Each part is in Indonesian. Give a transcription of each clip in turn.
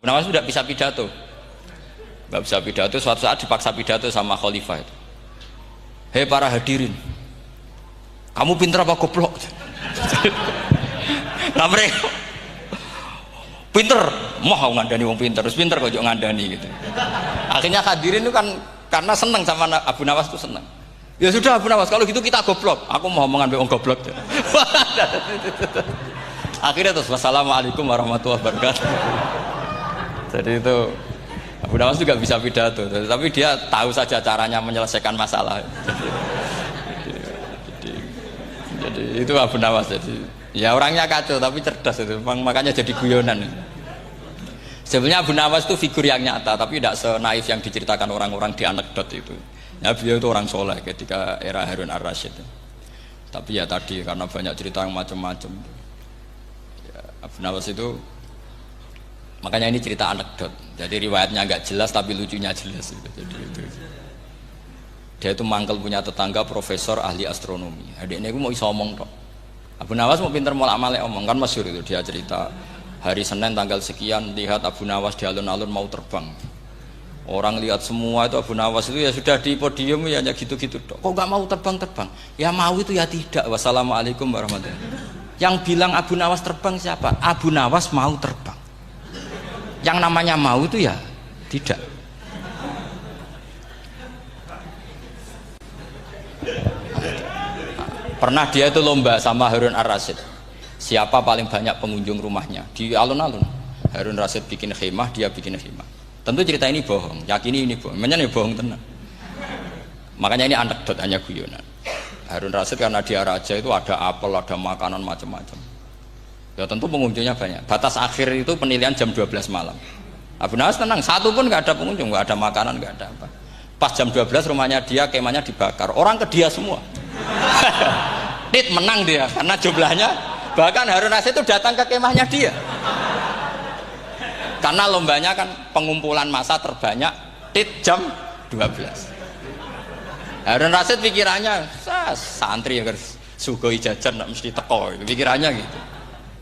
Nawas sudah bisa pidato, nggak bisa pidato. Suatu saat dipaksa pidato sama khalifah itu. Hei para hadirin, kamu pinter apa goblok? Nah mereka pinter, mau ngandani wong pinter, terus pinter kok ngandani gitu. Akhirnya hadirin itu kan karena seneng sama Abu Nawas itu seneng. Ya sudah Abu Nawas, kalau gitu kita goblok. Aku mau mengambil wong goblok. Akhirnya terus wassalamualaikum warahmatullahi wabarakatuh. Jadi itu Abu Nawas juga bisa pidato, tapi dia tahu saja caranya menyelesaikan masalah. Jadi itu Abu Nawas. Jadi ya orangnya kacau tapi cerdas itu, makanya jadi guyonan. Sebenarnya Abu Nawas itu figur yang nyata, tapi tidak senaif yang diceritakan orang-orang di anekdot itu. Ya beliau itu orang soleh ketika era Harun ar-Rasyid. Tapi ya tadi karena banyak cerita yang macam-macam. Ya, Abu Nawas itu, makanya ini cerita anekdot. Jadi riwayatnya agak jelas tapi lucunya jelas. Jadi itu. Dia itu mangkel punya tetangga profesor ahli astronomi. Adiknya itu mau iso omong tok. Abu Nawas mau pinter molak-malik omong, kan masyhur itu dia cerita hari Senin tanggal sekian lihat Abu Nawas di alun-alun mau terbang. Orang lihat semua itu Abu Nawas itu ya sudah di podium ya hanya gitu-gitu. Kok nggak mau terbang-terbang? Ya mau itu ya tidak. Wassalamualaikum warahmatullahi wabarakatuh. Yang bilang Abu Nawas terbang siapa? Abu Nawas mau terbang. Yang namanya mau itu ya tidak. Pernah dia itu lomba sama Harun ar-Rasyid. Siapa paling banyak pengunjung rumahnya di alun-alun? Harun ar-Rasyid bikin khemah, dia bikin khemah. Tentu cerita ini bohong, yakini ini bohong, makanya ini bohong tenang. Makanya ini anekdot, hanya guyonan. Harun ar-Rasyid karena dia raja itu ada apel, ada makanan macam-macam. Ya tentu pengunjungnya banyak. Batas akhir itu penilaian jam 12 malam. Abu Nawas tenang, satu pun nggak ada pengunjung, nggak ada makanan, nggak ada apa. Pas jam 12 rumahnya dia, kemahnya dibakar. Orang ke dia semua. Tit menang dia karena jumlahnya. Bahkan Harun ar-Rasyid itu datang ke kemahnya dia. Karena lombanya kan pengumpulan massa terbanyak tit jam 12. Harun ar-Rasyid pikirannya santri ya sugoi jajan nggak mesti teko, pikirannya gitu.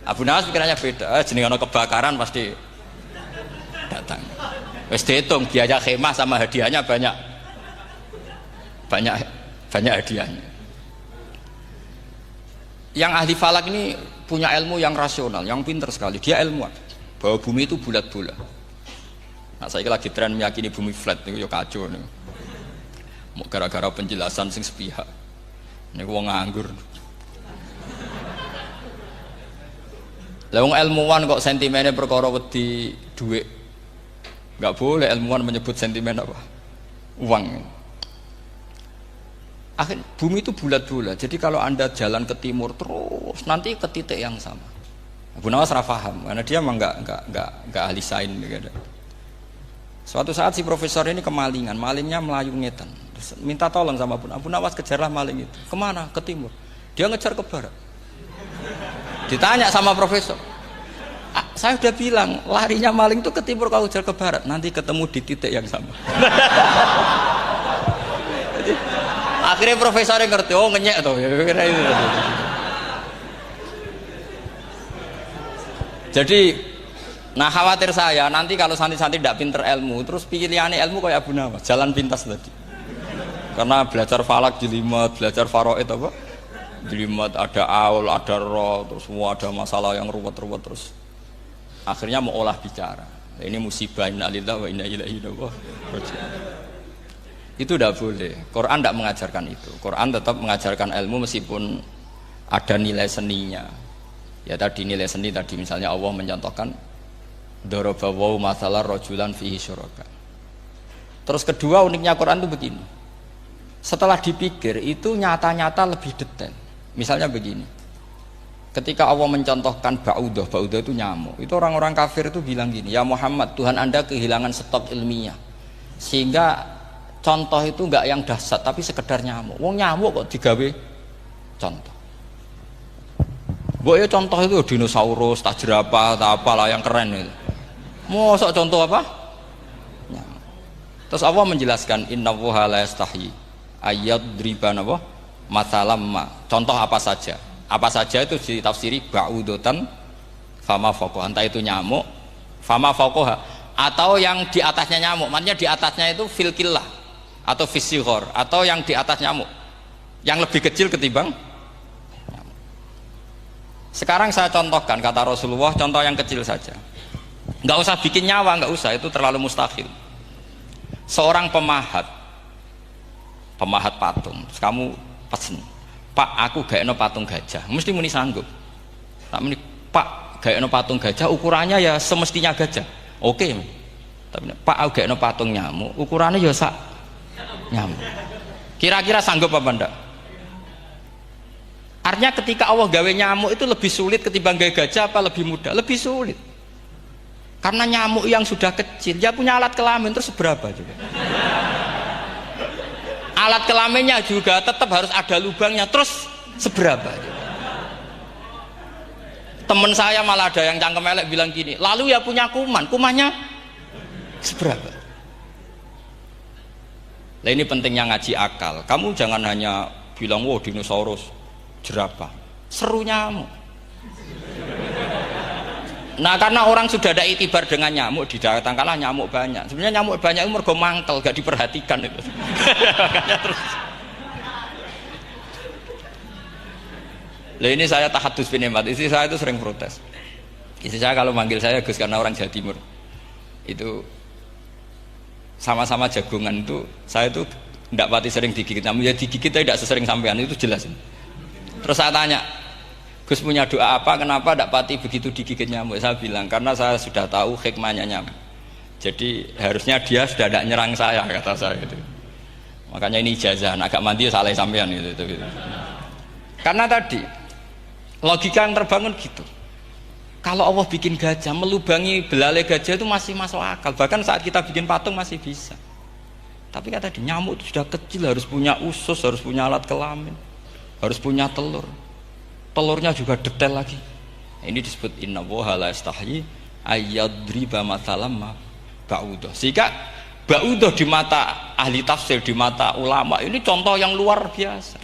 Abu Nawas pikirannya beda, jenenge ana kebakaran pasti datang. Wis dihitung biaya khemah sama hadiahnya banyak hadiahnya. Yang ahli falak ini punya ilmu yang rasional, yang pinter sekali. Dia ilmuwan bahwa bumi itu bulat-bulat. Nah saya lagi tren meyakini bumi flat itu ya kacau nih. Mau gara-gara penjelasan sing sepihak. Ini wong nganggur. Lah wong ilmuwan kok sentimennya perkara wedi duit. Enggak boleh ilmuwan menyebut sentimen apa? Uang. Akhir bumi itu bulat-bulat. Jadi kalau Anda jalan ke timur terus nanti ke titik yang sama. Abu Nawas salah paham karena dia memang enggak ahli sains gitu. Suatu saat si profesor ini kemalingan, malingnya melayu ngetan. Terus minta tolong sama Abu Nawas, kejarlah maling itu. Kemana? Ke timur. Dia ngejar ke barat. Ditanya sama profesor, saya udah bilang larinya maling itu ke timur, kalau kejar ke barat nanti ketemu di titik yang sama. Jadi, akhirnya profesornya ngerti, oh ngenyek tuh. Jadi, nah khawatir saya nanti kalau santri-santri tidak pinter ilmu, terus pilihannya ilmu kayak Abu Nawas, jalan pintas tadi. Karena belajar falak jelimet, belajar faraid apa? Jelimet, ada aul, ada roh, terus semua ada masalah yang ruwet-ruwet terus. Akhirnya mau olah bicara. Ini musibah inna lillahi wa inna ilaihi raji'un. Itu tidak boleh. Quran tidak mengajarkan itu. Quran tetap mengajarkan ilmu meskipun ada nilai seninya. Ya tadi nilai seni tadi misalnya Allah mencontohkan daraba wa masalah rajulan fihi syuraka. Terus kedua uniknya Quran itu begini. Setelah dipikir itu nyata-nyata lebih detail. Misalnya begini. Ketika Allah mencontohkan ba'udah itu nyamuk. Itu orang-orang kafir itu bilang gini, "Ya Muhammad, Tuhan Anda kehilangan stok ilmiah. Sehingga contoh itu enggak yang dahsyat tapi sekedar nyamuk. Wong nyamuk kok digawe contoh." Ya contoh itu dinosaurus, tak jerapah, tak apalah yang keren itu. Mosok contoh apa? Nyamuk. Terus Allah menjelaskan innallaha la yastahi ayyadriban apa? Mathalamma. Contoh apa saja? Apa saja itu ditafsiri ba'udatan fama faqaha. Entah itu nyamuk, fama faqaha. atau yang di atasnya nyamuk. Maksudnya di atasnya itu fil killah atau fisighor, atau yang di atas nyamuk, yang lebih kecil ketimbang nyamuk. Sekarang saya contohkan kata Rasulullah, contoh yang kecil saja. Nggak usah bikin nyawa, nggak usah, itu terlalu mustahil. Seorang pemahat patung, terus kamu pesen, Pak, aku gaekno patung gajah, mesti muni sanggup. Tak muni, Pak, gaekno patung gajah, ukurannya ya semestinya gajah. Oke. Tapi Pak, aku gaekno patung nyamuk, ukurannya ya sak nyamuk. Kira-kira sanggup apa enggak? Artinya ketika Allah gawe nyamuk itu lebih sulit ketimbang gawe gajah apa lebih mudah? Lebih sulit. Karena nyamuk yang sudah kecil, dia punya alat kelamin, terus seberapa juga? Alat kelaminnya juga tetap harus ada lubangnya, terus seberapa juga? Temen saya malah ada yang cangkem elek bilang gini, lalu ya punya kuman, kumannya seberapa? Nah ini pentingnya ngaji akal. Kamu jangan hanya bilang, wow dinosaurus, jerapah, seru nyamuk. Nah karena orang sudah ada itibar dengan nyamuk, didatangkanlah nyamuk banyak. Sebenarnya nyamuk banyak itu mergo mangkel, gak diperhatikan itu. Makanya terus. Lah ini saya tahadus binemat, istri saya itu sering protes. Istri saya kalau manggil saya Gus karena orang Jawa Timur. Itu sama-sama jagongan itu, saya itu tidak pati sering digigit nyamuk, ya digigit tidak sesering sampean, itu jelas. Terus saya tanya, Gus punya doa apa, kenapa tidak pati begitu digigit nyamuk? Saya bilang, karena saya sudah tahu hikmahnya nyamuk. Jadi harusnya dia sudah tidak nyerang saya, kata saya gitu. Makanya ini ijazah, agak mandi salah sampean gitu. Karena tadi logika yang terbangun gitu. Kalau Allah bikin gajah, melubangi belalai gajah itu masih masuk akal. Bahkan saat kita bikin patung masih bisa. Tapi kata tadi nyamuk itu sudah kecil, harus punya usus, harus punya alat kelamin, harus punya telur. Telurnya juga detail lagi. Ini disebut innallaha la yastahyi ayyadriba mathalam ma ba'udah. Sehingga ba'udah di mata ahli tafsir, di mata ulama ini contoh yang luar biasa.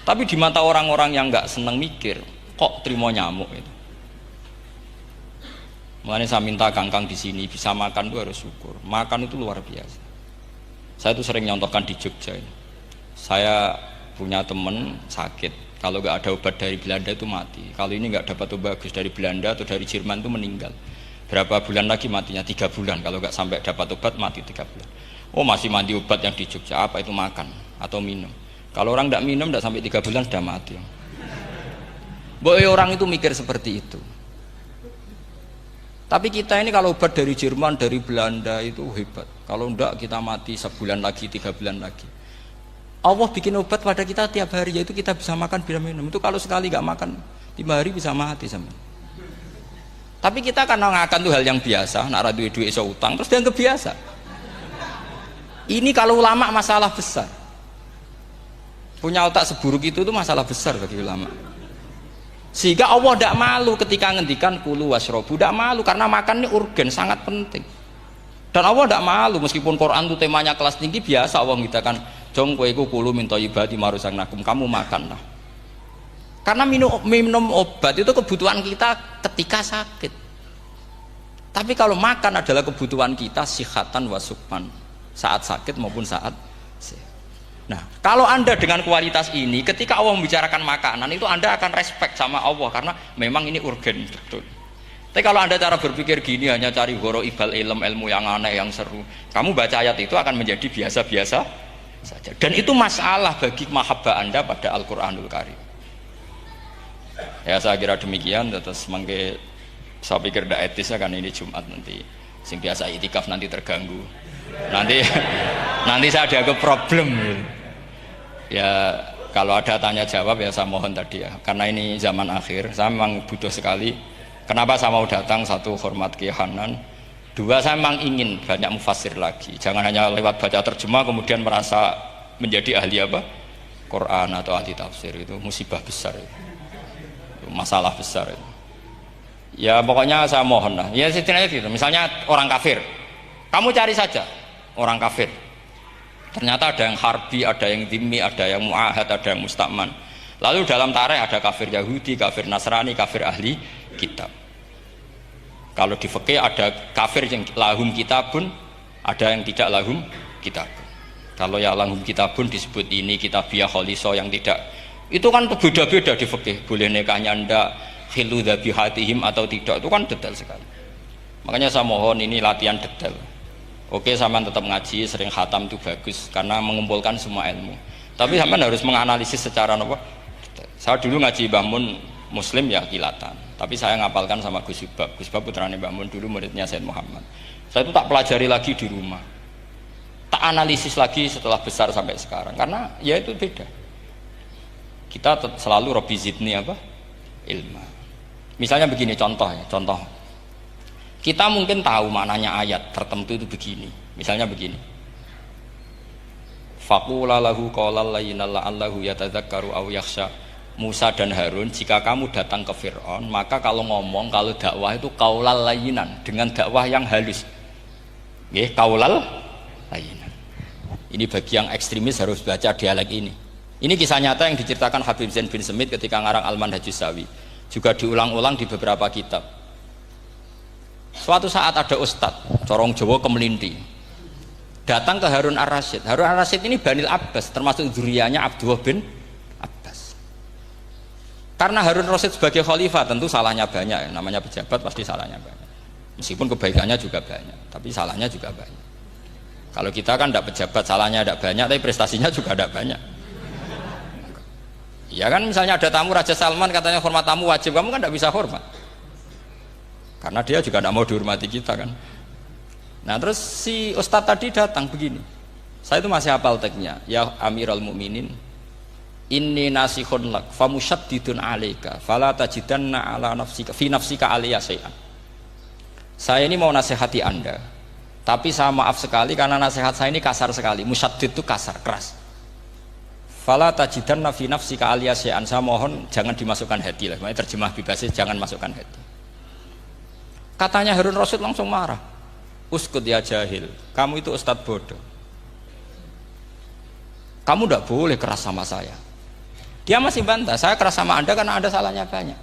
Tapi di mata orang-orang yang nggak seneng mikir, kok terima nyamuk itu. Makanya saya minta kangkang di sini bisa makan itu harus syukur. Makan itu luar biasa. Saya itu sering nyontohkan di Jogja ini. Saya punya teman sakit. Kalau nggak ada obat dari Belanda itu mati. Kalau ini nggak dapat obat bagus dari Belanda atau dari Jerman itu meninggal. Berapa bulan lagi matinya? 3 bulan. Kalau nggak sampai dapat obat mati 3 bulan. Oh masih mandi obat yang di Jogja. Apa itu makan atau minum? Kalau orang tidak minum tidak sampai 3 bulan sudah mati. Boy orang itu mikir seperti itu. Tapi kita ini kalau obat dari Jerman, dari Belanda itu hebat. Kalau enggak kita mati sebulan lagi, 3 bulan lagi. Allah bikin obat pada kita tiap hari, yaitu kita bisa makan bila minum. Itu kalau sekali nggak makan 5 hari bisa mati sama. Tapi kita karena ngakan itu hal yang biasa, nak duit iso utang terus dianggap biasa. Ini kalau ulama masalah besar. Punya otak seburuk itu tuh masalah besar bagi ulama. Sehingga Allah tidak malu ketika ngendikan kulu wasrobu, tidak malu karena makan ini urgen, sangat penting. Dan Allah tidak malu meskipun Quran itu temanya kelas tinggi, biasa Allah mengatakan jong kowe kulu min thayyibati maruzaqnakum, kamu makanlah. Karena minum obat itu kebutuhan kita ketika sakit. Tapi kalau makan adalah kebutuhan kita sihatan wasukman, saat sakit maupun saat sehat. Nah, kalau Anda dengan kualitas ini, ketika Allah membicarakan makanan itu Anda akan respect sama Allah karena memang ini urgen betul. Tapi kalau Anda cara berpikir gini, hanya cari goro ibal ilmu yang aneh, yang seru, kamu baca ayat itu akan menjadi biasa-biasa saja. Dan itu masalah bagi mahabbah Anda pada Al-Quranul Karim. Ya saya kira demikian. Terus mangke saya pikir tidak etis ya, kan ini Jumat nanti sing biasa itikaf nanti terganggu. Nanti saya ada problem. Ya kalau ada tanya jawab ya saya mohon tadi ya, karena ini zaman akhir saya memang butuh sekali. Kenapa saya mau datang? Satu, hormat Kiai Hanan. Dua, saya memang ingin banyak mufassir lagi, jangan hanya lewat baca terjemah kemudian merasa menjadi ahli apa Quran atau ahli tafsir. Itu musibah besar itu masalah besar itu. Ya pokoknya saya mohon lah ya setidaknya gitu. Misalnya orang kafir, kamu cari saja orang kafir. Ternyata ada yang harbi, ada yang dhimmi, ada yang mu'ahad, ada yang mustakman. Lalu dalam tarikh ada kafir Yahudi, kafir Nasrani, kafir ahli kitab. Kalau di fikih ada kafir yang lahum kitabun, ada yang tidak lahum kitabun. Kalau yang lahum kitabun disebut ini kitabiah kholiso, yang tidak itu kan beda-beda di fikih. Boleh nikahnya ndak, khilu dzabihatihim atau tidak, itu kan detail sekali. Makanya saya mohon ini latihan detail. Oke, sampean tetap ngaji, sering khatam itu bagus karena mengumpulkan semua ilmu. Tapi sampean harus menganalisis secara apa? Saya dulu ngaji Mbah Mun Muslim ya kilatan. Tapi saya ngapalkan sama Gus Subab. Gus Subab putranya Mbah Mun, dulu muridnya Said Muhammad. Saya itu tak pelajari lagi di rumah, tak analisis lagi setelah besar sampai sekarang, karena ya itu beda. Kita selalu Rabbi zidni apa? Ilma. Misalnya begini contoh ya, contoh. Kita mungkin tahu maknanya ayat tertentu itu begini. Misalnya begini. Faqula lahu qaulal layyinal la'allahu yatadzakkaru aw yakhsha. Musa dan Harun, jika kamu datang ke Fir'aun, maka kalau ngomong, kalau dakwah itu qaulal layyinan, dengan dakwah yang halus. Nggih, qaulal layyinan. Ini bagi yang ekstremis harus baca dialek ini. Ini kisah nyata yang diceritakan Habib Zain bin Semit ketika ngarang Al-Manhajus Sawi. Juga diulang-ulang di beberapa kitab. Suatu saat ada ustadz, corong Jawa Kemelinti, datang ke Harun Ar-Rasyid. Harun Ar-Rasyid ini Banil Abbas, termasuk zuriyahnya Abdullah bin Abbas. Karena Harun Ar-Rasyid sebagai khalifah tentu salahnya banyak, namanya pejabat pasti salahnya banyak. Meskipun kebaikannya juga banyak, tapi salahnya juga banyak. Kalau kita kan tidak pejabat, salahnya tidak banyak, tapi prestasinya juga tidak banyak. Ya kan, misalnya ada tamu Raja Salman, katanya hormat tamu wajib, kamu kan tidak bisa hormat. Karena dia juga tidak mau dihormati kita kan. Nah terus si ustadz tadi datang begini, saya itu masih hafal teksnya. Ya Amirul Mukminin, inni nasihun lak famusyaddidun alaika fala tajidanna ala nafsika fi nafsika aliyya syai'an. Saya ini mau nasihati Anda, tapi saya maaf sekali karena nasihat saya ini kasar sekali. Musyaddid itu kasar, keras. Fala tajidanna fi nafsika aliyya syai'an. Saya mohon jangan dimasukkan hati lah. Makanya terjemah bebasnya jangan masukkan hati. Katanya Harun Rasyid langsung marah. Uskut ya jahil, kamu itu ustadz bodoh. Kamu tidak boleh keras sama saya. Dia masih bantah, saya keras sama Anda karena Anda salahnya banyak.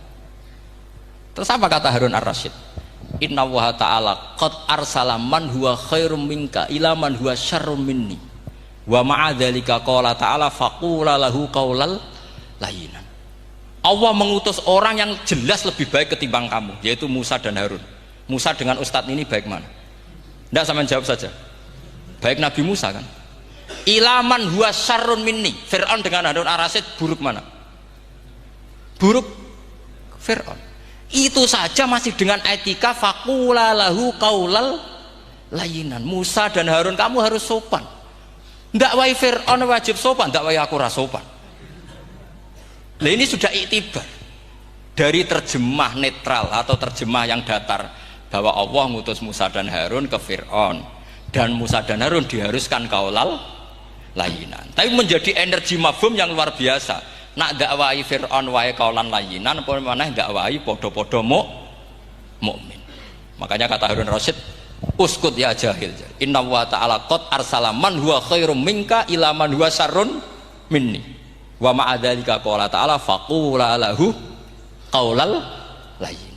Terus apa kata Harun Ar-Rasyid? Inna wa ta'ala qad arsala man huwa khairum minka ila man huwa syarrum minni. Wa ma'adzalika qala ta'ala faqula lahu qaulal layyinan. Allah mengutus orang yang jelas lebih baik ketimbang kamu, yaitu Musa dan Harun. Musa dengan ustadz ini baik mana? Tidak, sama jawab saja. Baik Nabi Musa kan. Ilaman huwa syarrun minni. Fir'aun dengan Harun Ar-Rasyid buruk mana? Buruk Fir'aun. Itu saja masih dengan etika faqula lahu qaulal layyinan. Musa dan Harun kamu harus sopan. Ndak wae Fir'aun wajib sopan, ndak wae aku ra sopan. Nah ini sudah iktibar dari terjemah netral atau terjemah yang datar, bahwa Allah ngutus Musa dan Harun ke Fir'aun, dan Musa dan Harun diharuskan qaulal layyinan. Tapi menjadi energi mafhum yang luar biasa. Nak dakwai Fir'aun wae qaulan layyinan, apa maneh dakwai podo-podo mukmin. Makanya kata Harun Rasyid, uskut ya jahil. Inna wa ta'ala qad arsala man huwa khairum minka ila man huwa syarrun minni. Wa ma'adzalika qala ta'ala faqula lahu qaulal layyin.